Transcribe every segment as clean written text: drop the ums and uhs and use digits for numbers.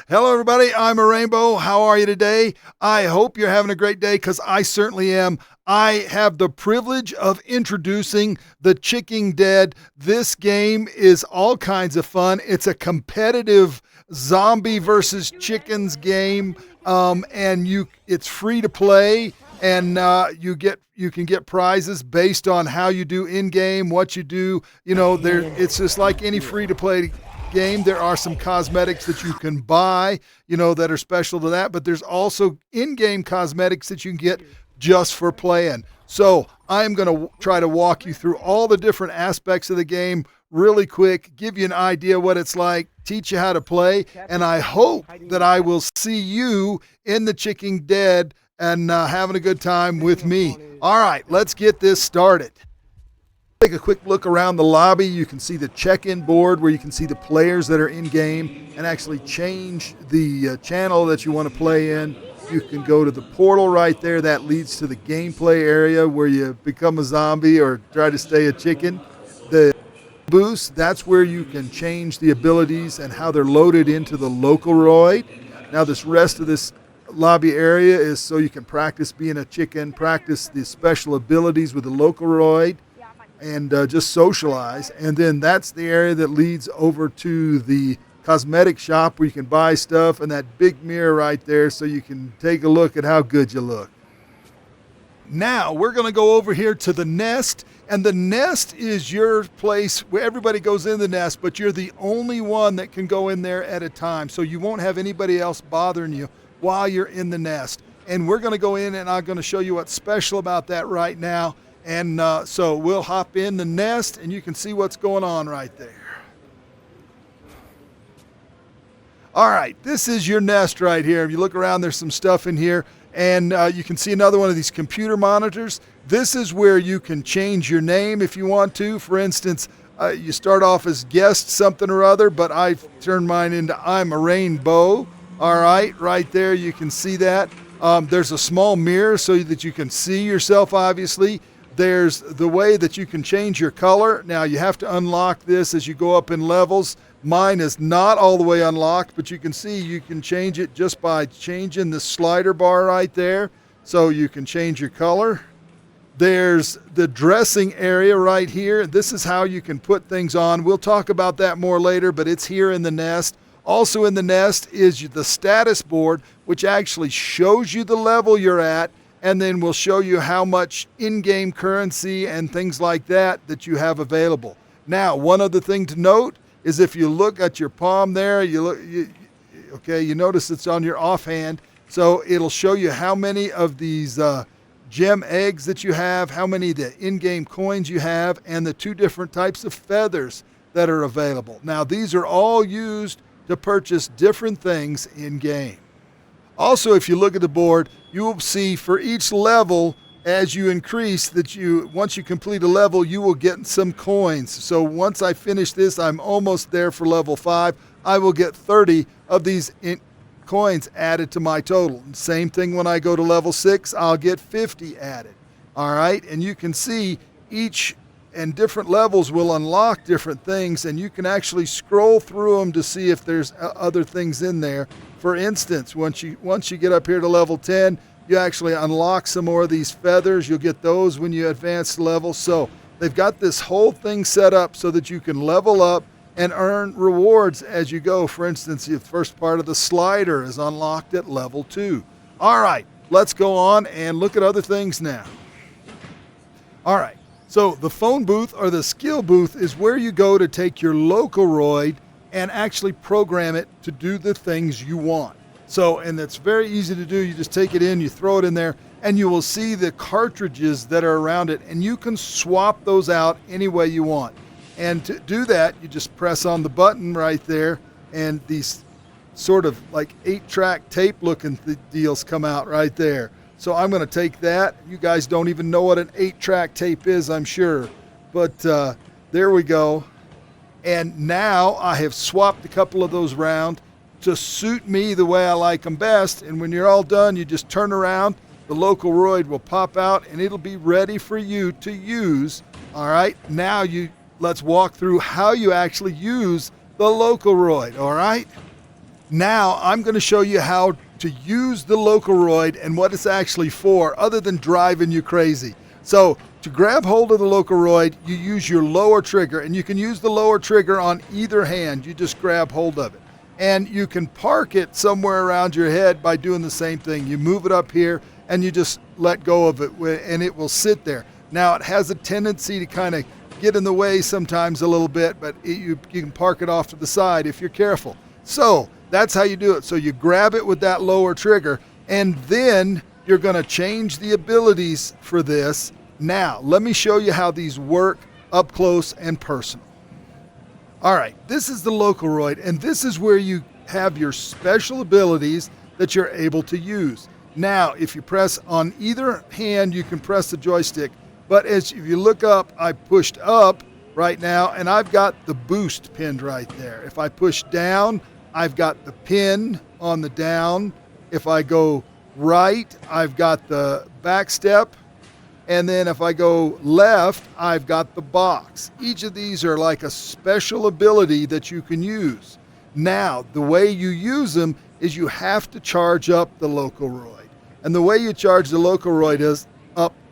Hello, everybody. I'm a Rainbow. How are you today? I hope you're having a great day because I certainly am. I have the privilege of introducing the Chicken Dead. This game is all kinds of fun. It's a competitive zombie versus chickens game, and it's free to play, and you can get prizes based on how you do in game, what you do. It's just like any free to play game. There are some cosmetics that you can buy, that are special to that, but there's also in-game cosmetics that you can get just for playing. So I'm going to try to walk you through all the different aspects of the game really quick, give you an idea what it's like, teach you how to play, and I hope that I will see you in the Chicken Dead and having a good time with me. All right, let's get this started. Take a quick look around the lobby. You can see the check-in board where you can see the players that are in game and actually change the channel that you want to play in. You can go to the portal right there that leads to the gameplay area where you become a zombie or try to stay a chicken. The boost, that's where you can change the abilities and how they're loaded into the locoroid. Now this rest of this lobby area is so you can practice being a chicken, practice the special abilities with the locoroid, and just socialize. And then that's the area that leads over to the cosmetic shop where you can buy stuff, and that big mirror right there so you can take a look at how good you look. Now we're going to go over here to the nest, and the nest is your place where everybody goes in the nest, but you're the only one that can go in there at a time, so you won't have anybody else bothering you while you're in the nest. And we're going to go in, and I'm going to show you what's special about that right now. And so we'll hop in the nest, and you can see what's going on right there. All right, this is your nest right here. If you look around, there's some stuff in here, and you can see another one of these computer monitors. This is where you can change your name if you want to. For instance, you start off as guest something or other, but I've turned mine into I'm a Rainbow. All right there, you can see that. There's a small mirror so that you can see yourself, obviously. There's the way that you can change your color. Now, you have to unlock this as you go up in levels. Mine is not all the way unlocked, but you can see you can change it just by changing the slider bar right there. So you can change your color. There's the dressing area right here. This is how you can put things on. We'll talk about that more later, but it's here in the nest. Also in the nest is the status board, which actually shows you the level you're at, and then we'll show you how much in-game currency and things like that you have available. Now, one other thing to note is if you look at your palm there, you notice it's on your offhand, so it'll show you how many of these gem eggs that you have, how many of the in-game coins you have, and the two different types of feathers that are available. Now, these are all used to purchase different things in-game. Also, if you look at the board, you will see for each level, as you increase, once you complete a level, you will get some coins. So once I finish this, I'm almost there for level 5. I will get 30 of these coins added to my total. Same thing when I go to level 6, I'll get 50 added. All right, and you can see each and different levels will unlock different things, and you can actually scroll through them to see if there's other things in there. For instance, once you get up here to level 10, you actually unlock some more of these feathers. You'll get those when you advance levels. So they've got this whole thing set up so that you can level up and earn rewards as you go. For instance, the first part of the slider is unlocked at level 2. All right, let's go on and look at other things now. All right. So the phone booth or the skill booth is where you go to take your locoroid and actually program it to do the things you want. So, and it's very easy to do. You just take it in, you throw it in there, and you will see the cartridges that are around it, and you can swap those out any way you want. And to do that, you just press on the button right there, and these sort of like 8-track tape looking deals come out right there. So I'm going to take that. You guys don't even know what an 8-track tape is, I'm sure. But there we go. And now I have swapped a couple of those around to suit me the way I like them best. And when you're all done, you just turn around, the locoroid will pop out, and it'll be ready for you to use. All right, now let's walk through how you actually use the locoroid, all right? Now I'm going to show you how to use the locoroid and what it's actually for, other than driving you crazy. So to grab hold of the locoroid, you use your lower trigger, and you can use the lower trigger on either hand. You just grab hold of it. And you can park it somewhere around your head by doing the same thing. You move it up here and you just let go of it, and it will sit there. Now it has a tendency to kind of get in the way sometimes a little bit, but you can park it off to the side if you're careful. So that's how you do it. So you grab it with that lower trigger, and then you're going to change the abilities for this. Now, let me show you how these work up close and personal. All right, this is the locoroid, and this is where you have your special abilities that you're able to use. Now, if you press on either hand, you can press the joystick, but if you look up, I pushed up right now, and I've got the boost pinned right there. If I push down, I've got the pin on the down. If I go right, I've got the back step. And then if I go left, I've got the box. Each of these are like a special ability that you can use. Now, the way you use them is you have to charge up the locoroid. And the way you charge the locoroid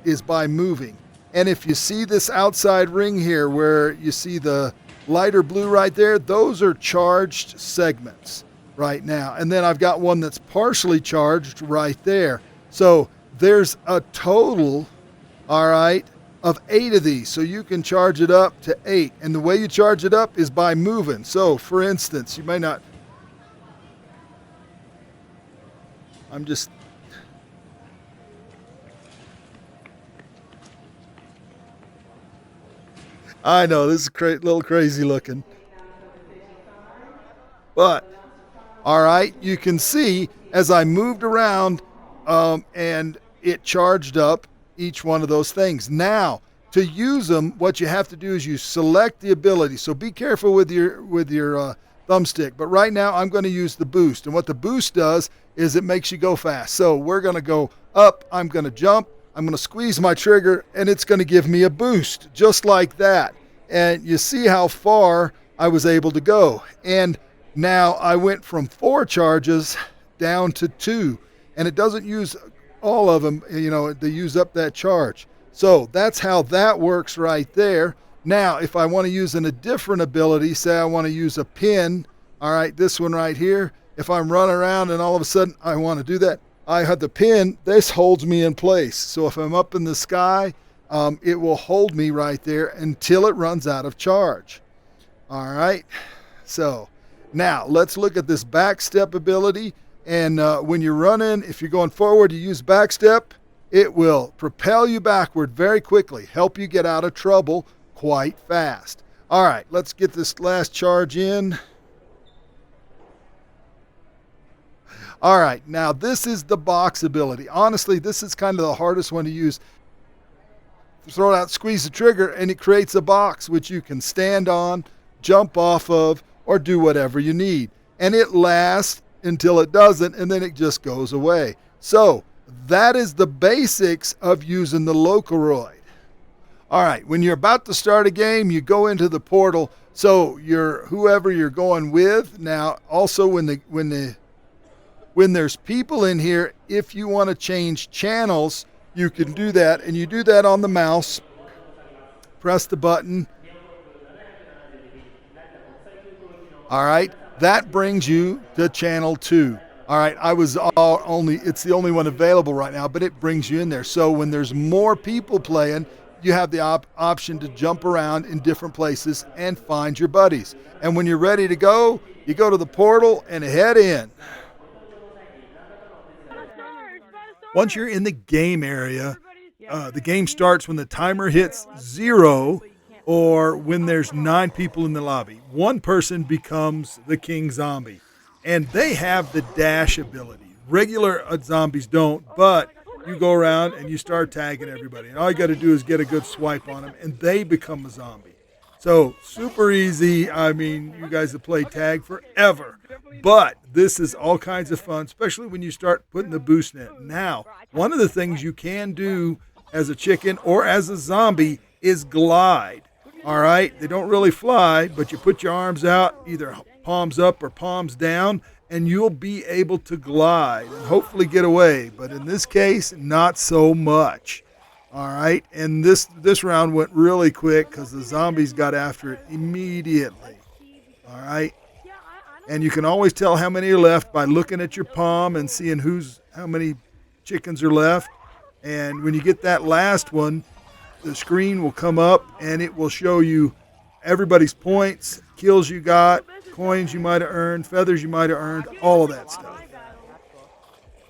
is by moving. And if you see this outside ring here where you see the lighter blue right there, those are charged segments right now. And then I've got one that's partially charged right there. So there's a total, all right, of 8 of these. So you can charge it up to 8. And the way you charge it up is by moving. So for instance, you may not, I know this is a little crazy looking, but all right, you can see as I moved around and it charged up each one of those things. Now, to use them, what you have to do is you select the ability. So be careful with your thumbstick. But right now, I'm going to use the boost. And what the boost does is it makes you go fast. So we're going to go up. I'm going to jump. I'm going to squeeze my trigger, and it's going to give me a boost, just like that. And you see how far I was able to go. And now I went from 4 charges down to 2. And it doesn't use all of them, they use up that charge. So that's how that works right there. Now, if I want to use a different ability, say I want to use a pin, all right, this one right here, if I'm running around and all of a sudden I want to do that, I have the pin, this holds me in place. So if I'm up in the sky, it will hold me right there until it runs out of charge. All right, so now let's look at this back step ability. And when you're running, if you're going forward, you use back step, it will propel you backward very quickly, help you get out of trouble quite fast. All right, let's get this last charge in. All right, now this is the box ability. Honestly, this is kind of the hardest one to use. Throw it out, squeeze the trigger, and it creates a box which you can stand on, jump off of, or do whatever you need. And it lasts until it doesn't, and then it just goes away. So that is the basics of using the locoroid. All right, when you're about to start a game, you go into the portal. So whoever you're going with. Now, also when there's people in here, if you want to change channels, you can do that, and you do that on the mouse. Press the button. All right, that brings you to channel 2. All right, it's the only one available right now, but it brings you in there. So when there's more people playing, you have the option to jump around in different places and find your buddies. And when you're ready to go, you go to the portal and head in. Once you're in the game area, the game starts when the timer hits 0 or when there's 9 people in the lobby. One person becomes the king zombie, and they have the dash ability. Regular zombies don't, but you go around and you start tagging everybody, and all you got to do is get a good swipe on them, and they become a zombie. So super easy. I mean, you guys have played tag forever, but this is all kinds of fun, especially when you start putting the boost in it. Now, one of the things you can do as a chicken or as a zombie is glide. All right, they don't really fly, but you put your arms out, either palms up or palms down, and you'll be able to glide and hopefully get away. But in this case, not so much. All right, and this round went really quick because the zombies got after it immediately. All right, and you can always tell how many are left by looking at your palm and seeing how many chickens are left. And when you get that last one, the screen will come up and it will show you everybody's points, kills you got, coins you might have earned, feathers you might have earned, all of that stuff.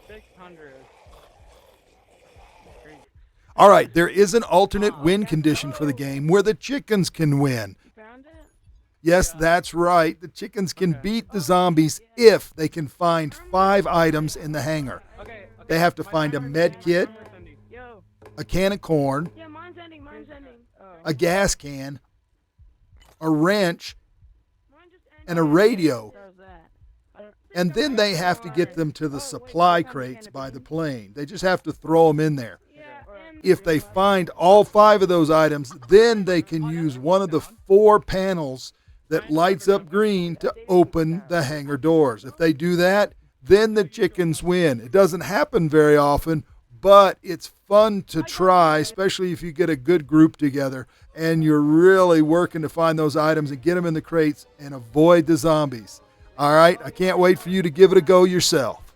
600. All right, there is an alternate win condition for the game where the chickens can win. Found it? Yes, that's right. The chickens can beat the zombies if they can find 5 items in the hangar. Okay. They have to find a med kit, Yo. a can of corn, Yeah, mine's ending. a gas can, a wrench, Mine just ended. and a radio. There's that. And then they have to get them to the supply crates by the plane. They just have to throw them in there. Yeah, and If they find all 5 of those items, then they can use one of the 4 panels that lights up green to open the hangar doors. If they do that, then the chickens win. It doesn't happen very often, but it's fun to try, especially if you get a good group together and you're really working to find those items and get them in the crates and avoid the zombies. All right, I can't wait for you to give it a go yourself.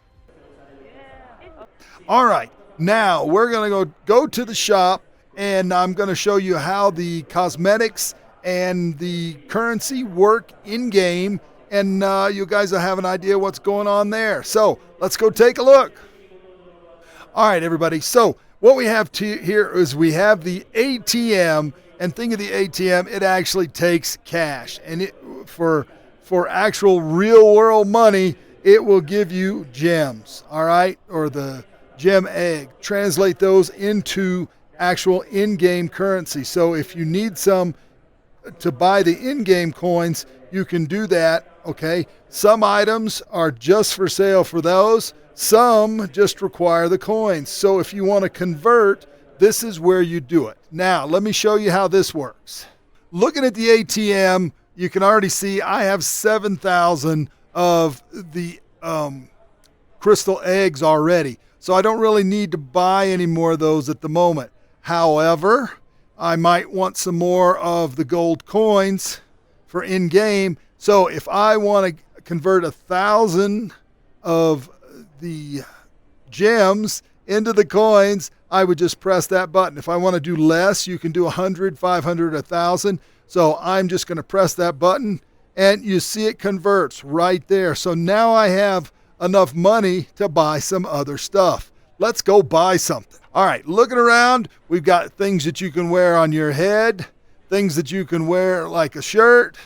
All right, now we're going to go to the shop, and I'm going to show you how the cosmetics and the currency work in-game, and you guys will have an idea what's going on there. So let's go take a look. All right, everybody. So what we have here is we have the ATM, and think of the ATM, it actually takes cash, and it for actual real-world money, it will give you gems, all right, or the gem egg. Translate those into actual in-game currency. So if you need some to buy the in-game coins, you can do that, okay? Some items are just for sale for those. Some just require the coins. So if you want to convert, this is where you do it. Now, let me show you how this works. Looking at the ATM, you can already see I have 7,000 of the crystal eggs already. So I don't really need to buy any more of those at the moment. However, I might want some more of the gold coins for in-game. So if I want to convert 1,000 of the gems into the coins, I would just press that button. If I want to do less, you can do 100, 500, 1,000. So I'm just going to press that button, and you see it converts right there. So now I have enough money to buy some other stuff. Let's go buy something. All right, looking around, we've got things that you can wear on your head, things that you can wear like a shirt,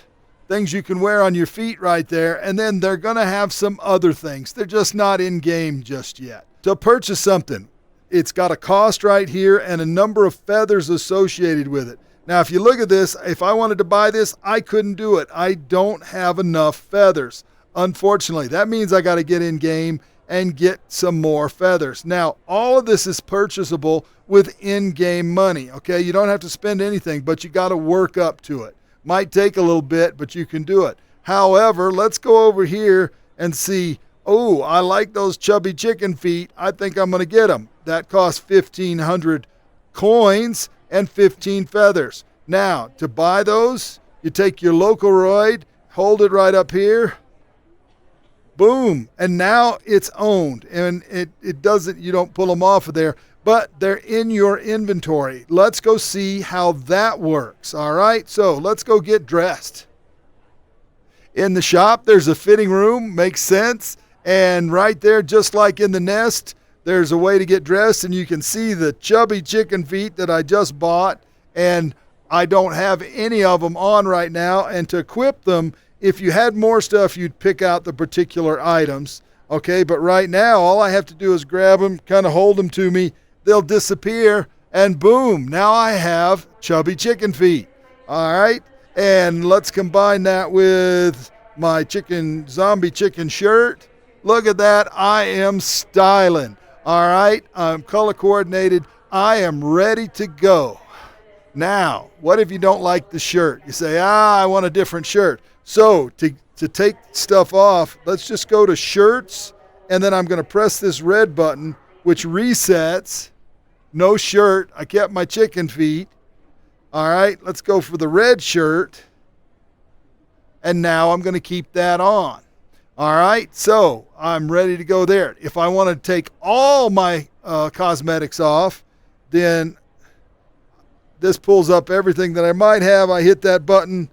things you can wear on your feet right there, and then they're going to have some other things. They're just not in game just yet. To purchase something, it's got a cost right here and a number of feathers associated with it. Now, if you look at this, if I wanted to buy this, I couldn't do it. I don't have enough feathers, unfortunately. That means I got to get in game and get some more feathers. Now, all of this is purchasable with in-game money, okay? You don't have to spend anything, but you got to work up to it. Might take a little bit, but you can do it. However, let's go over here and see, oh, I like those chubby chicken feet. I think I'm going to get them. That costs 1,500 coins and 15 feathers. Now, to buy those, you take your locoroid, hold it right up here, boom, and now it's owned, and it doesn't, you don't pull them off of there, but they're in your inventory. Let's go see how that works, all right? So let's go get dressed. In the shop, there's a fitting room, makes sense, and right there, just like in the nest, there's a way to get dressed, and you can see the chubby chicken feet that I just bought, and I don't have any of them on right now, and to equip them, if you had more stuff, you'd pick out the particular items, okay? But right now, all I have to do is grab them, kind of hold them to me, they'll disappear, and boom, now I have chubby chicken feet, all right? And let's combine that with my zombie chicken shirt. Look at that, I am styling. All right, I'm color coordinated. I am ready to go. Now, what if you don't like the shirt? You say, I want a different shirt. So to to take stuff off, let's just go to shirts, and then I'm going to press this red button, which resets. No shirt. I kept my chicken feet. All right, let's go for the red shirt. And now I'm going to keep that on. All right, so I'm ready to go there. If I want to take all my cosmetics off, then this pulls up everything that I might have. I hit that button,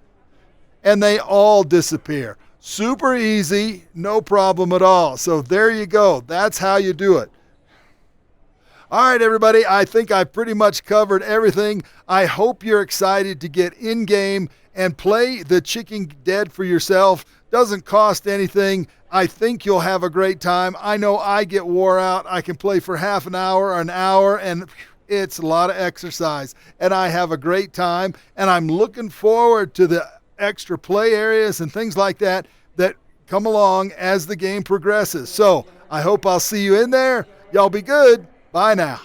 and they all disappear. Super easy, no problem at all. So there you go. That's how you do it. All right, everybody, I think I pretty much covered everything. I hope you're excited to get in-game and play the Chicken Dead for yourself. Doesn't cost anything. I think you'll have a great time. I know I get wore out. I can play for half an hour or an hour, and it's a lot of exercise. And I have a great time, and I'm looking forward to the extra play areas and things like that that come along as the game progresses. So I hope I'll see you in there. Y'all be good. Bye now.